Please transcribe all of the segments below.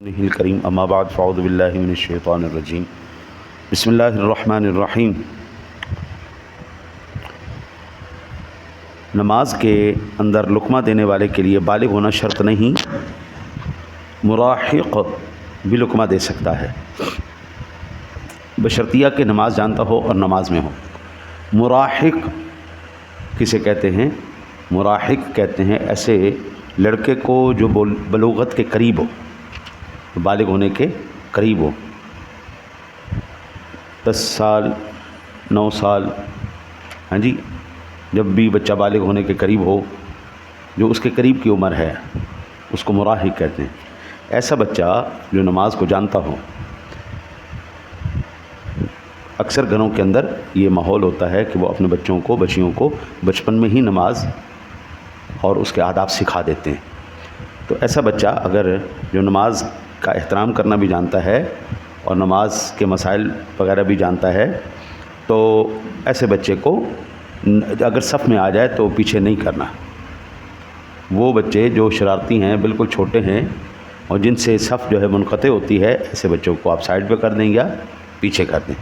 الکریم اما بعد فاعوذ باللہ من الشیطان الرجیم بسم اللہ الرحمن الرحیم۔ نماز کے اندر لقمہ دینے والے کے لیے بالغ ہونا شرط نہیں، مراحق بھی لقمہ دے سکتا ہے بشرطیہ کہ نماز جانتا ہو اور نماز میں ہو۔ مراحق کسے کہتے ہیں؟ مراحق کہتے ہیں ایسے لڑکے کو جو بلوغت کے قریب ہو، بالغ ہونے کے قریب ہو، 10 سال 9 سال، ہاں جی، جب بھی بچہ بالغ ہونے کے قریب ہو، جو اس کے قریب کی عمر ہے اس کو مراحق کہتے ہیں۔ ایسا بچہ جو نماز کو جانتا ہو، اکثر گھروں کے اندر یہ ماحول ہوتا ہے کہ وہ اپنے بچیوں کو بچپن میں ہی نماز اور اس کے آداب سکھا دیتے ہیں۔ تو ایسا بچہ اگر جو نماز کا احترام کرنا بھی جانتا ہے اور نماز کے مسائل وغیرہ بھی جانتا ہے، تو ایسے بچے کو اگر صف میں آ جائے تو پیچھے نہیں کرنا۔ وہ بچے جو شرارتی ہیں، بالکل چھوٹے ہیں اور جن سے صف جو ہے منقطع ہوتی ہے، ایسے بچوں کو آپ سائڈ پہ کر دیں یا پیچھے کر دیں۔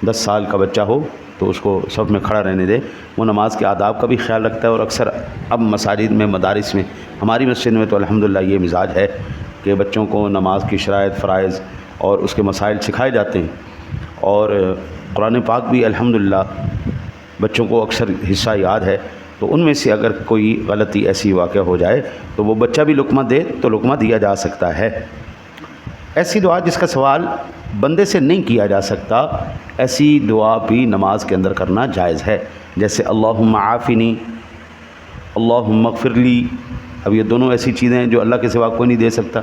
10 سال کا بچہ ہو تو اس کو صف میں کھڑا رہنے دے، وہ نماز کے آداب کا بھی خیال رکھتا ہے۔ اور اکثر اب مساجد میں، مدارس میں، ہماری مسجد میں تو الحمدللہ یہ مزاج ہے کہ بچوں کو نماز کی شرائط، فرائض اور اس کے مسائل سکھائے جاتے ہیں، اور قرآن پاک بھی الحمدللہ بچوں کو اکثر حصہ یاد ہے۔ تو ان میں سے اگر کوئی غلطی ایسی واقع ہو جائے تو وہ بچہ بھی لقمہ دے تو لقمہ دیا جا سکتا ہے۔ ایسی دعا جس کا سوال بندے سے نہیں کیا جا سکتا، ایسی دعا بھی نماز کے اندر کرنا جائز ہے، جیسے اللہم عافنی، اللہم اغفر لی۔ اب یہ دونوں ایسی چیزیں ہیں جو اللہ کے سوا کوئی نہیں دے سکتا۔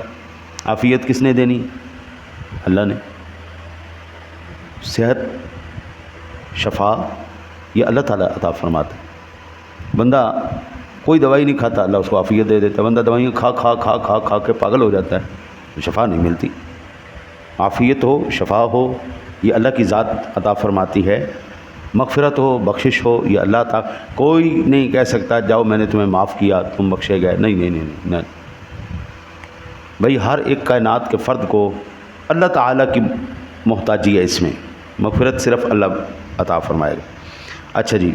عافیت کس نے دینی؟ اللہ نے۔ صحت، شفا یہ اللہ تعالیٰ عطا فرماتا ہے۔ بندہ کوئی دوائی نہیں کھاتا، اللہ اس کو عافیت دے دیتا ہے۔ بندہ دوائیاں کھا کے پاگل ہو جاتا ہے تو شفا نہیں ملتی۔ عافیت ہو، شفا ہو، یہ اللہ کی ذات عطا فرماتی ہے۔ مغفرت ہو، بخشش ہو، یہ اللہ تعالیٰ۔ کوئی نہیں کہہ سکتا جاؤ میں نے تمہیں معاف کیا تم بخشے گئے، نہیں۔ بھئی ہر ایک کائنات کے فرد کو اللہ تعالیٰ کی محتاجی ہے، اس میں مغفرت صرف اللہ عطا فرمائے گا۔ اچھا جی،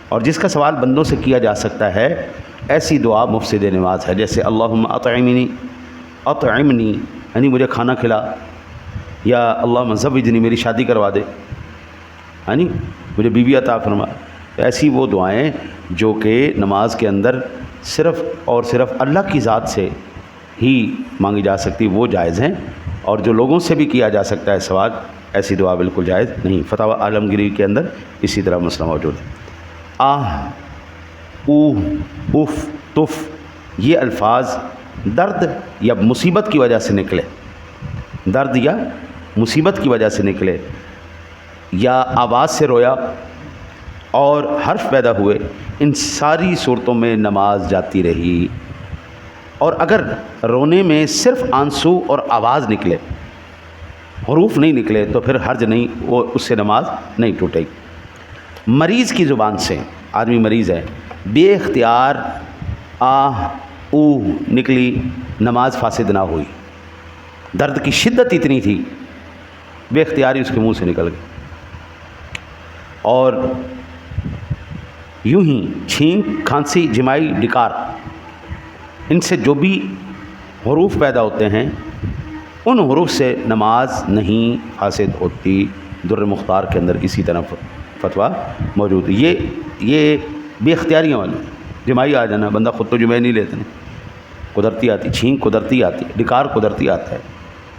اور جس کا سوال بندوں سے کیا جا سکتا ہے، ایسی دعا مفسد نماز ہے، جیسے اللہم اطعمنی یعنی مجھے کھانا کھلا، یا اللہم زوجنی میری شادی کروا دے، یعنی مجھے بیوی عطا فرما۔ ایسی وہ دعائیں جو کہ نماز کے اندر صرف اور صرف اللہ کی ذات سے ہی مانگی جا سکتی، وہ جائز ہیں، اور جو لوگوں سے بھی کیا جا سکتا ہے سوال، ایسی دعا بالکل جائز نہیں۔ فتاوی عالمگیری کے اندر اسی طرح مسئلہ موجود ہے۔ آہ، اوہ، اف، تف، یہ الفاظ درد یا مصیبت کی وجہ سے نکلے، درد یا مصیبت کی وجہ سے نکلے، یا آواز سے رویا اور حرف پیدا ہوئے، ان ساری صورتوں میں نماز جاتی رہی۔ اور اگر رونے میں صرف آنسو اور آواز نکلے، حروف نہیں نکلے، تو پھر حرج نہیں، وہ اس سے نماز نہیں ٹوٹے گی۔ مریض کی زبان سے، آدمی مریض ہے، بے اختیار آہ اوہ نکلی، نماز فاسد نہ ہوئی۔ درد کی شدت اتنی تھی، بے اختیاری اس کے منہ سے نکل گئی۔ اور یوں ہی چھینک، کھانسی، جمائی، ڈکار، ان سے جو بھی حروف پیدا ہوتے ہیں، ان حروف سے نماز نہیں فاسد ہوتی۔ در مختار کے اندر اسی طرح فتویٰ موجود ہے۔ یہ بے اختیاریاں والی، جمائی آ جانا، بندہ خود تو جمائی نہیں لیتے، قدرتی آتی، چھینک قدرتی آتی، ڈکار قدرتی آتا ہے،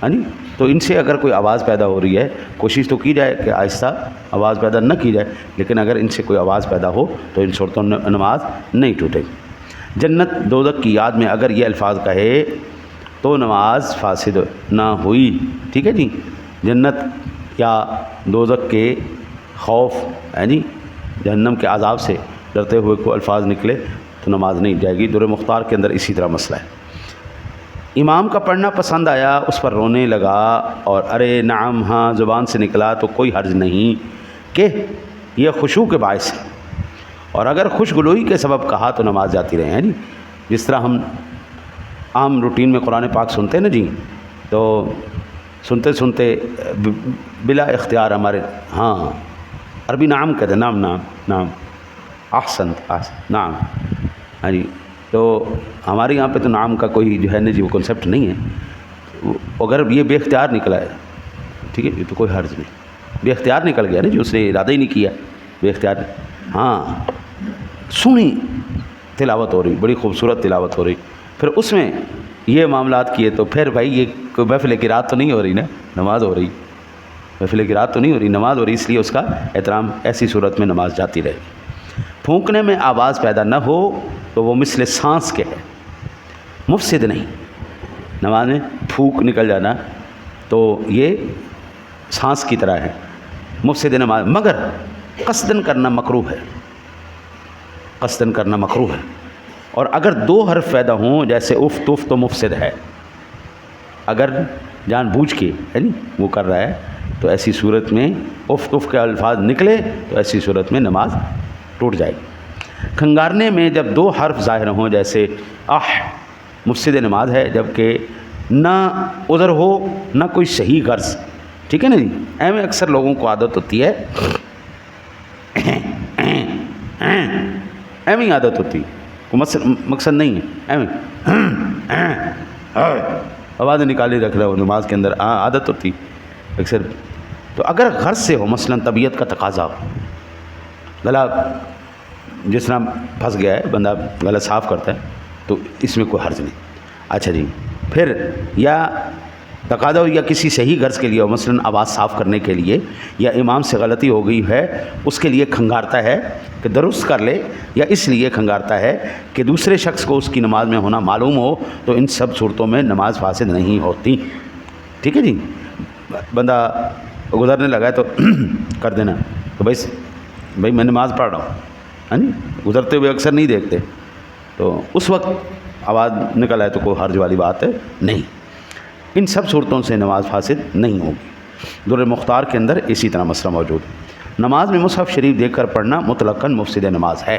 ہاں جی۔ تو ان سے اگر کوئی آواز پیدا ہو رہی ہے، کوشش تو کی جائے کہ آہستہ آواز پیدا نہ کی جائے، لیکن اگر ان سے کوئی آواز پیدا ہو تو ان صورتوں میں نماز نہیں ٹوٹے گی۔ جنت دوزخ کی یاد میں اگر یہ الفاظ کہے تو نماز فاسد نہ ہوئی، ٹھیک ہے جی۔ جنت یا دوزخ کے خوف، یعنی جہنم کے عذاب سے ڈرتے ہوئے کو الفاظ نکلے تو نماز نہیں جائے گی۔ در مختار کے اندر اسی طرح مسئلہ ہے۔ امام کا پڑھنا پسند آیا، اس پر رونے لگا اور ارے نعم ہاں زبان سے نکلا تو کوئی حرج نہیں کہ یہ خشوع کے باعث ہے، اور اگر خوشگلوئی کے سبب کہا تو نماز جاتی رہے ہیں جی۔ جس طرح ہم عام روٹین میں قرآن پاک سنتے ہیں نا جی، تو سنتے سنتے بلا اختیار ہمارے، ہاں عربی نعم کہتے ہیں، نعم نعم نعم، احسن نعم، ہاں جی، تو ہمارے یہاں پہ تو نعم کا کوئی جو ہے نا جی وہ کنسیپٹ نہیں ہے، اگر یہ بے اختیار نکلا ہے ٹھیک ہے، یہ تو کوئی حرج نہیں، بے اختیار نکل گیا نا جی، اس نے ارادہ ہی نہیں کیا، بے اختیار، ہاں سنی تلاوت ہو رہی، بڑی خوبصورت تلاوت ہو رہی، پھر اس میں یہ معاملات کیے، تو پھر بھائی یہ کوئی محفل قرات تو نہیں ہو رہی نا، نماز ہو رہی، محفل قرات تو نہیں ہو رہی، نماز ہو رہی، اس لیے اس کا احترام، ایسی صورت میں نماز جاتی رہے گی۔ پھونکنے میں آواز پیدا نہ ہو تو وہ مثل سانس کے ہے، مفسد نہیں، نماز میں پھونک نکل جانا تو یہ سانس کی طرح ہے، مفسد نماز، مگر قصدن کرنا مکروہ ہے، قصدن کرنا مکروہ ہے، اور اگر دو حرف پیدا ہوں جیسے اف تف تو مفسد ہے، اگر جان بوجھ کے یعنی وہ کر رہا ہے تو ایسی صورت میں اف تف کے الفاظ نکلے تو ایسی صورت میں نماز ٹوٹ جائے گی۔ کھنگارنے میں جب دو حرف ظاہر ہوں جیسے مفسد نماز ہے، جبکہ نہ عذر ہو نہ کوئی صحیح غرض، ٹھیک ہے نا جی، ایویں اکثر لوگوں کو عادت ہوتی ہے، ایویں عادت ہوتی، کوئی مقصد نہیں ہے، ایویں آواز نکالی رکھ رہا ہو نماز کے اندر، عادت ہوتی اکثر، تو اگر غرض سے ہو، مثلا طبیعت کا تقاضا ہو، گلا جس طرح پھنس گیا ہے، بندہ گلا صاف کرتا ہے تو اس میں کوئی حرج نہیں۔ اچھا جی، پھر یا تقاضا ہو یا کسی صحیح غرض کے لیے ہو، مثلا آواز صاف کرنے کے لیے، یا امام سے غلطی ہو گئی ہے اس کے لیے کھنگارتا ہے کہ درست کر لے، یا اس لیے کھنگارتا ہے کہ دوسرے شخص کو اس کی نماز میں ہونا معلوم ہو، تو ان سب صورتوں میں نماز فاسد نہیں ہوتی، ٹھیک ہے جی۔ بندہ گزرنے لگا ہے تو کر دینا کہ بھائی میں نماز پڑھ رہا ہوں، ہاں جی، گزرتے ہوئے اکثر نہیں دیکھتے، تو اس وقت آواز نکل آئے تو کوئی حرج والی بات ہے نہیں، ان سب صورتوں سے نماز فاسد نہیں ہوگی۔ در مختار کے اندر اسی طرح مسئلہ موجود ہے۔ نماز میں مصحف شریف دیکھ کر پڑھنا مطلقاً مفسد نماز ہے۔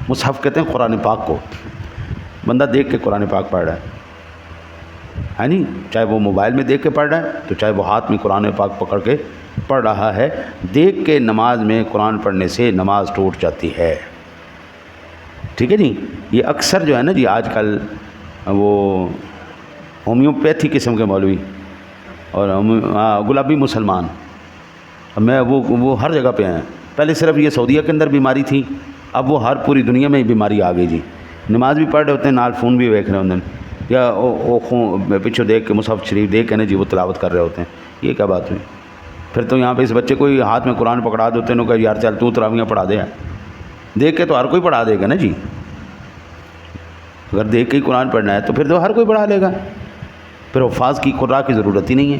مصحف کہتے ہیں قرآن پاک کو، بندہ دیکھ کے قرآن پاک پڑھ رہا ہے، ہے نہیں، چاہے وہ موبائل میں دیکھ کے پڑھ رہا ہے تو چاہے وہ ہاتھ میں قرآن پاک پکڑ کے پڑھ رہا ہے، دیکھ کے نماز میں قرآن پڑھنے سے نماز ٹوٹ جاتی ہے، ٹھیک ہے جی۔ یہ اکثر جو ہے نا جی آج کل وہ ہومیوپیتھی قسم کے مولوی اور گلابی مسلمان، میں وہ ہر جگہ پہ ہیں، پہلے صرف یہ سعودیہ کے اندر بیماری تھی، اب وہ ہر پوری دنیا میں ہی بیماری آ گئی جی، نماز بھی پڑھ رہے ہوتے ہیں، نال فون بھی دیکھ رہے ہوتے ہیں، یا پیچھے دیکھ کے مصحف شریف دیکھ کے نا جی وہ تلاوت کر رہے ہوتے ہیں، یہ کیا بات ہوئی؟ پھر تو یہاں پہ اس بچے کو ہی ہاتھ میں قرآن پکڑا دیتے ہیں، کہ یار چل تو تراویحاں پڑھا دے، دیکھ کے تو ہر کوئی پڑھا دے گا نا جی، اگر دیکھ کے ہی قرآن پڑھنا ہے تو پھر تو ہر کوئی پڑھا لے گا، پھر حفاظ کی قرآن کی ضرورت ہی نہیں ہے،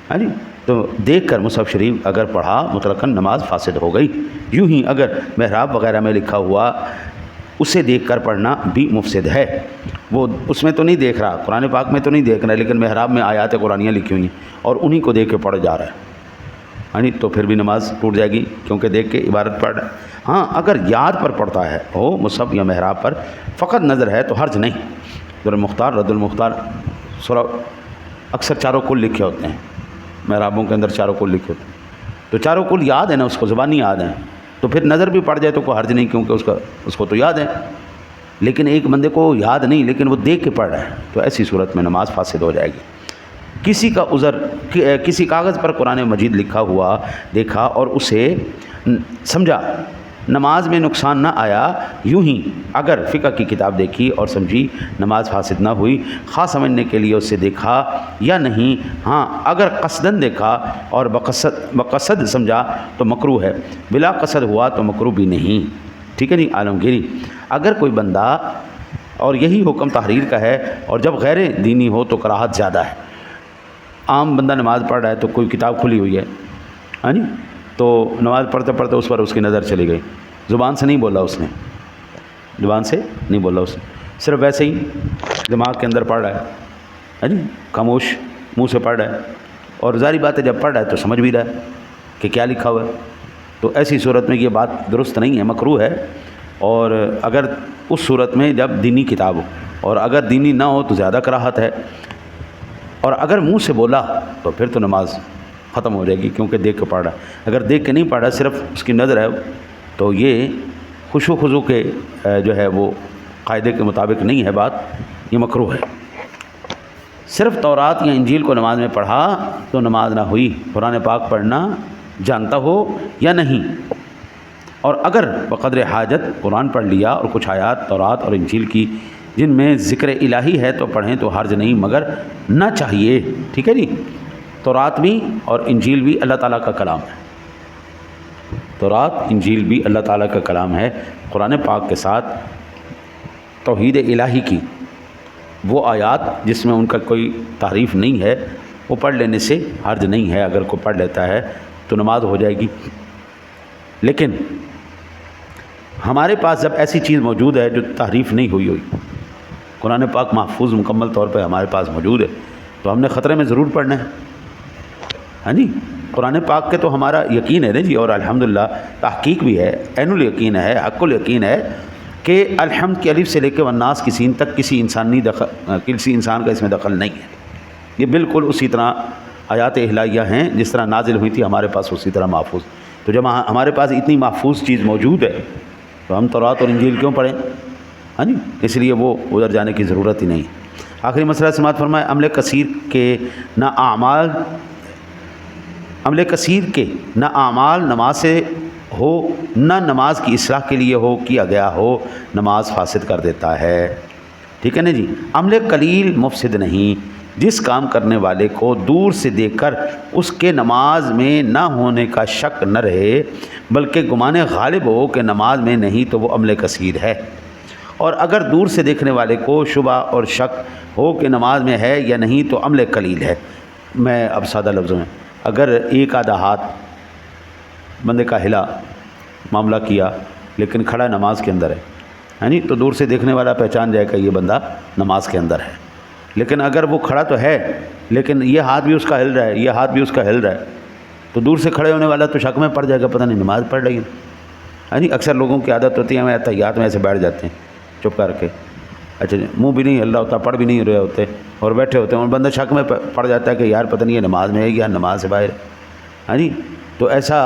ہاں جی۔ تو دیکھ کر مصحف شریف اگر پڑھا مطلقاً نماز فاسد ہو گئی۔ یوں ہی اگر محراب وغیرہ میں لکھا ہوا اسے دیکھ کر پڑھنا بھی مفسد ہے، وہ اس میں تو نہیں دیکھ رہا، قرآن پاک میں تو نہیں دیکھ رہا، لیکن محراب میں آیات قرآنیاں لکھی ہوئی ہیں اور انہی کو دیکھ کے پڑھ جا رہا ہے، ہاں جی، تو پھر بھی نماز ٹوٹ جائے گی، کیونکہ دیکھ کے عبارت پڑھ رہا ہے۔ ہاں اگر یاد پر پڑھتا ہے ہو مصحف یا محراب پر فقط نظر ہے تو حرج نہیں۔ در المختار، رد المختار، سورہ اکثر چاروں کل لکھے ہوتے ہیں، محرابوں کے اندر چاروں کل لکھے ہوتے ہیں، تو چاروں کل یاد ہے نا، اس کو زبانی یاد ہیں، تو پھر نظر بھی پڑ جائے تو کوئی حرج نہیں، کیونکہ اس کو تو یاد ہے، لیکن ایک بندے کو یاد نہیں لیکن وہ دیکھ کے پڑھ رہا ہے، تو ایسی صورت میں نماز فاسد ہو جائے گی۔ کسی کا عذر، کسی کاغذ پر قرآن مجید لکھا ہوا دیکھا اور اسے سمجھا، نماز میں نقصان نہ آیا، یوں ہی اگر فقہ کی کتاب دیکھی اور سمجھی نماز فاسد نہ ہوئی، خاص سمجھنے کے لیے اسے دیکھا یا نہیں، ہاں اگر قصدن دیکھا اور بقصد سمجھا تو مکروہ ہے، بلا قصد ہوا تو مکروہ بھی نہیں، ٹھیک ہے نہیں۔ عالمگیری، اگر کوئی بندہ، اور یہی حکم تحریر کا ہے، اور جب غیر دینی ہو تو کراہت زیادہ ہے، عام بندہ نماز پڑھ رہا ہے تو کوئی کتاب کھلی ہوئی ہے، ہاں جی، تو نماز پڑھتے پڑھتے اس پر اس کی نظر چلی گئی، زبان سے نہیں بولا اس نے، زبان سے نہیں بولا اس نے، صرف ویسے ہی دماغ کے اندر پڑھ رہا ہے، ہاں جی، خاموش منہ سے پڑھ رہا ہے، اور ظاہری بات ہے جب پڑھ رہا ہے تو سمجھ بھی رہا ہے کہ کیا لکھا ہوا ہے، تو ایسی صورت میں یہ بات درست نہیں ہے، مکروہ ہے۔ اور اگر اس صورت میں جب دینی کتاب ہو، اور اگر دینی نہ ہو تو زیادہ کراہت ہے۔ اور اگر منہ سے بولا تو پھر تو نماز ختم ہو جائے گی، کیونکہ دیکھ کے پڑھ رہا ہے۔ اگر دیکھ کے نہیں پڑھ رہا، صرف اس کی نظر ہے، تو یہ خشوع و خضوع کے جو ہے وہ قاعدے کے مطابق نہیں ہے بات، یہ مکروہ ہے۔ صرف تورات یا انجیل کو نماز میں پڑھا تو نماز نہ ہوئی، قرآن پاک پڑھنا جانتا ہو یا نہیں۔ اور اگر بقدر حاجت قرآن پڑھ لیا اور کچھ آیات تورات اور انجیل کی جن میں ذکر الہی ہے تو پڑھیں تو حرج نہیں، مگر نہ چاہیے۔ ٹھیک ہے جی، تورات بھی اور انجیل بھی اللہ تعالیٰ کا کلام ہے، تورات انجیل بھی اللہ تعالیٰ کا کلام ہے۔ قرآن پاک کے ساتھ توحید الہی کی وہ آیات جس میں ان کا کوئی تعریف نہیں ہے، وہ پڑھ لینے سے حرج نہیں ہے، اگر کوئی پڑھ لیتا ہے تو نماز ہو جائے گی۔ لیکن ہمارے پاس جب ایسی چیز موجود ہے جو تعریف نہیں ہوئی قرآن پاک محفوظ مکمل طور پہ ہمارے پاس موجود ہے، تو ہم نے خطرے میں ضرور پڑھنا ہے۔ ہاں جی، قرآن پاک کے تو ہمارا یقین ہے نا جی، اور الحمدللہ تحقیق بھی ہے، عین الیقین ہے، حق الیقین ہے کہ الحمد کی الف سے لے کے والناس کی سین تک کسی انسان کا اس میں دخل نہیں ہے۔ یہ بالکل اسی طرح آیات الہیہ ہیں جس طرح نازل ہوئی تھی ہمارے پاس، اسی طرح محفوظ۔ تو جب ہمارے پاس اتنی محفوظ چیز موجود ہے تو ہم تورات اور انجیل کیوں پڑھیں؟ ہاں جی، اس لیے وہ ادھر جانے کی ضرورت ہی نہیں۔ آخری مسئلہ سماعت فرمائے، عمل کثیر کے نہ اعمال نماز سے ہو نہ نماز کی اصلاح کے لیے ہو کیا گیا ہو، نماز فاسد کر دیتا ہے۔ ٹھیک ہے نا جی، عمل قلیل مفسد نہیں، جس کام کرنے والے کو دور سے دیکھ کر اس کے نماز میں نہ ہونے کا شک نہ رہے بلکہ گمان غالب ہو کہ نماز میں نہیں تو وہ عمل کثیر ہے، اور اگر دور سے دیکھنے والے کو شبہ اور شک ہو کہ نماز میں ہے یا نہیں تو عمل قلیل ہے۔ میں اب سادہ لفظوں میں، اگر ایک آدھا ہاتھ بندے کا ہلا، معاملہ کیا لیکن کھڑا نماز کے اندر ہے، یعنی تو دور سے دیکھنے والا پہچان جائے کہ یہ بندہ نماز کے اندر ہے۔ لیکن اگر وہ کھڑا تو ہے لیکن یہ ہاتھ بھی اس کا ہل رہا ہے، یہ ہاتھ بھی اس کا ہل رہا ہے، تو دور سے کھڑے ہونے والا تو شک میں پڑ جائے گا، پتہ نہیں نماز پڑھ رہی ہے۔ یعنی اکثر لوگوں کی عادت ہوتی ہے، ہمیں تحیات میں ایسے بیٹھ جاتے ہیں چپ کر کے، اچھا منہ بھی نہیں ہل رہا ہوتا، پڑھ بھی نہیں رہے ہوتے اور بیٹھے ہوتے ہیں، اور بندہ شک میں پڑ جاتا ہے کہ یار پتہ نہیں یہ نماز میں ہے یا نماز سے باہر ہے۔ ہاں جی، تو ایسا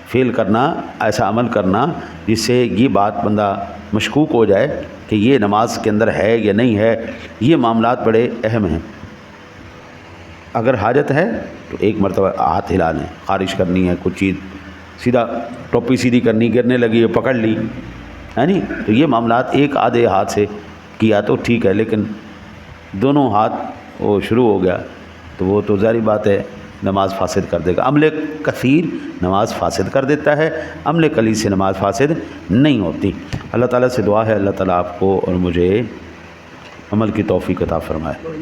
فعل کرنا، ایسا عمل کرنا جس سے یہ بات بندہ مشکوک ہو جائے کہ یہ نماز کے اندر ہے یا نہیں ہے، یہ معاملات بڑے اہم ہیں۔ اگر حاجت ہے تو ایک مرتبہ ہاتھ ہلا لیں، خارش کرنی ہے کچھ چیز، سیدھا ٹوپی سیدھی کرنی، گرنے لگی ہے پکڑ لی، ہے نہیں، تو یہ معاملات ایک آدھے ہاتھ سے کیا تو ٹھیک ہے، لیکن دونوں ہاتھ وہ شروع ہو گیا تو وہ تو ظاہری بات ہے نماز فاسد کر دے گا۔ عمل کثیر نماز فاسد کر دیتا ہے، عمل قلیل سے نماز فاسد نہیں ہوتی۔ اللہ تعالیٰ سے دعا ہے اللہ تعالیٰ آپ کو اور مجھے عمل کی توفیق عطا فرمائے۔